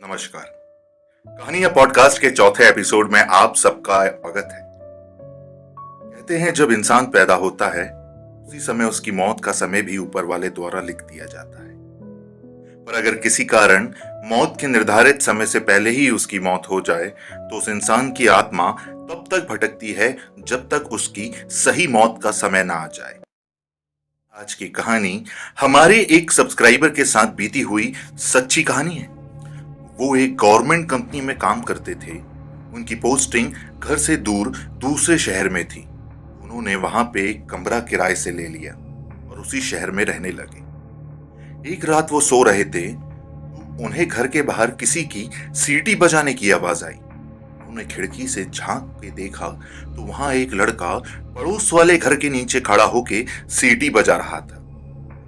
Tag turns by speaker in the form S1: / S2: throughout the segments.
S1: नमस्कार। कहानियां पॉडकास्ट के चौथे एपिसोड में आप सबका स्वागत है। कहते हैं जब इंसान पैदा होता है उसी समय उसकी मौत का समय भी ऊपर वाले द्वारा लिख दिया जाता है। पर अगर किसी कारण मौत के निर्धारित समय से पहले ही उसकी मौत हो जाए तो उस इंसान की आत्मा तब तक भटकती है जब तक उसकी सही मौत का समय ना आ जाए। आज की कहानी हमारे एक सब्सक्राइबर के साथ बीती हुई सच्ची कहानी है। वो एक गवर्नमेंट कंपनी में काम करते थे। उनकी पोस्टिंग घर से दूर दूसरे शहर में थी। उन्होंने वहां पे एक कमरा किराए से ले लिया और उसी शहर में रहने लगे। एक रात वो सो रहे थे, उन्हें घर के बाहर किसी की सीटी बजाने की आवाज आई। उन्होंने खिड़की से झांक के देखा तो वहां एक लड़का पड़ोस वाले घर के नीचे खड़ा होके सीटी बजा रहा था।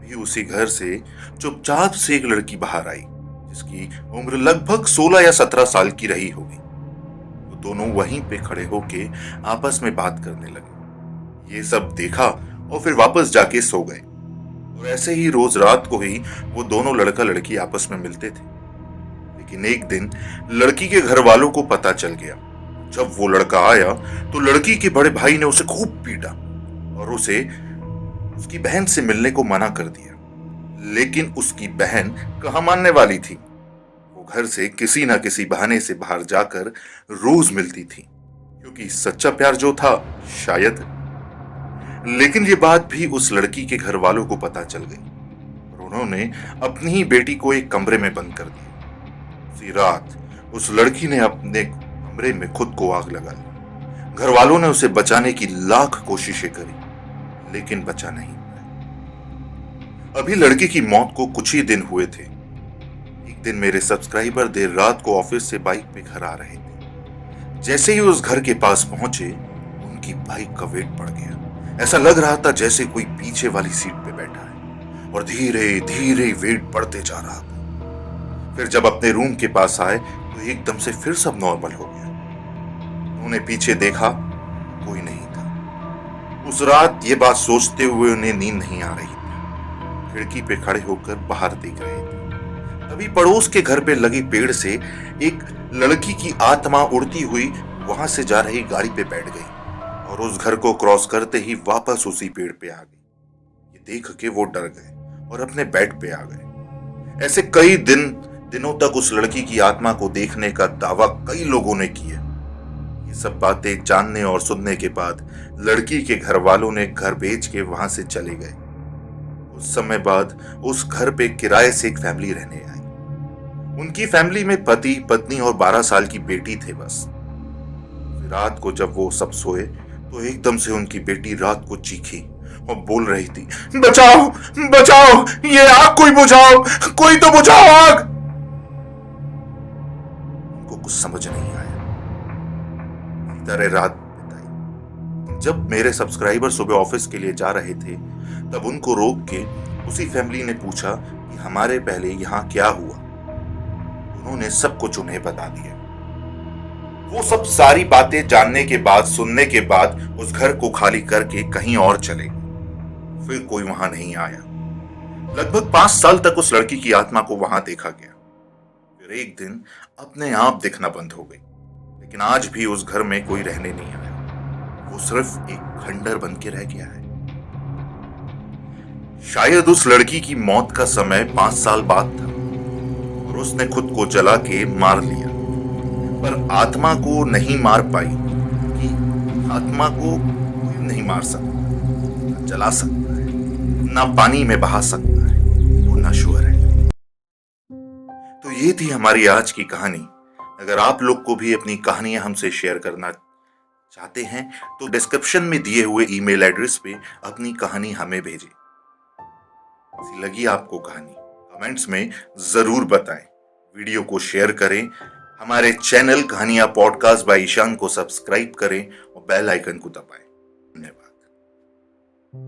S1: भी उसी घर से चुपचाप से एक लड़की बाहर आई जिसकी उम्र लगभग 16 या 17 साल की रही होगी। वो दोनों वहीं पे खड़े होके आपस में बात करने लगे। ये सब देखा और फिर वापस जाके सो गए। और ऐसे ही रोज रात को ही वो दोनों लड़का लड़की आपस में मिलते थे। लेकिन एक दिन लड़की के घर वालों को पता चल गया। जब वो लड़का आया तो लड़की के बड़े भाई ने उसे खूब पीटा और उसे उसकी बहन से मिलने को मना कर दिया। लेकिन उसकी बहन कहाँ मानने वाली थी। वो घर से किसी ना किसी बहाने से बाहर जाकर रोज मिलती थी, क्योंकि सच्चा प्यार जो था शायद। लेकिन ये बात भी उस लड़की के घर वालों को पता चल गई और उन्होंने अपनी ही बेटी को एक कमरे में बंद कर दिया। उसी रात उस लड़की ने अपने कमरे में खुद को आग लगा ली। घर वालों ने उसे बचाने की लाख कोशिशें करी लेकिन बचा नहीं। अभी लड़की की मौत को कुछ ही दिन हुए थे। एक दिन मेरे सब्सक्राइबर देर रात को ऑफिस से बाइक पे घर आ रहे थे। जैसे ही उस घर के पास पहुंचे उनकी बाइक का वेट बढ़ गया। ऐसा लग रहा था जैसे कोई पीछे वाली सीट पे बैठा है और धीरे धीरे वेट बढ़ते जा रहा था। फिर जब अपने रूम के पास आए तो एकदम से फिर सब नॉर्मल हो गया। उन्होंने पीछे देखा, कोई नहीं था। उस रात ये बात सोचते हुए उन्हें नींद नहीं आ रही थी। खिड़की पे खड़े होकर बाहर देख रहे थे। तभी पड़ोस के घर पे लगे पेड़ से एक लड़की की आत्मा उड़ती हुई वहां से जा रही गाड़ी पे बैठ गई और उस घर को क्रॉस करते ही वापस उसी पेड़ पे आ गई। ये देख के वो डर गए और अपने बेड पे आ गए। ऐसे कई दिनों तक उस लड़की की आत्मा को देखने का दावा कई लोगों ने किया। ये सब बातें जानने और सुनने के बाद लड़की के घर वालों ने घर बेच के वहां से चले गए। उस समय बाद उस घर पे किराए से एक फैमिली रहने आई। उनकी फैमिली में पति पत्नी और 12 साल की बेटी थे बस। रात को जब वो सब सोए तो एकदम से उनकी बेटी रात को चीखी और बोल रही थी, बचाओ बचाओ, ये आग कोई बुझाओ, कोई तो बुझाओ आग। उनको कुछ समझ नहीं आया। तरह रात बिताई। जब मेरे सब्सक्राइबर सुबह ऑफिस के लिए जा रहे थे तब उनको रोक के उसी फैमिली ने पूछा कि हमारे पहले यहाँ क्या हुआ। उन्होंने सब कुछ उन्हें बता दिया। वो सब सारी बातें जानने के बाद सुनने के बाद उस घर को खाली करके कहीं और चले। फिर कोई वहां नहीं आया। लगभग 5 साल तक उस लड़की की आत्मा को वहां देखा गया। फिर एक दिन अपने आप दिखना बंद हो गई। लेकिन आज भी उस घर में कोई रहने नहीं आया। वो सिर्फ एक खंडर बन के रह गया है। शायद उस लड़की की मौत का समय 5 साल बाद था और उसने खुद को जला के मार लिया। पर आत्मा को नहीं मार पाई कि आत्मा को कोई नहीं मार सकता, ना जला सकता है, ना पानी में बहा सकता है, वो नश्वर है। तो ये थी हमारी आज की कहानी। अगर आप लोग को भी अपनी कहानियां हमसे शेयर करना चाहते हैं तो डिस्क्रिप्शन में दिए हुए ईमेल एड्रेस पे अपनी कहानी हमें भेजें। कैसी लगी आपको कहानी कमेंट्स में जरूर बताएं। वीडियो को शेयर करें। हमारे चैनल कहानियां पॉडकास्ट बाय ईशान को सब्सक्राइब करें और बेल आइकन को दबाएं। धन्यवाद।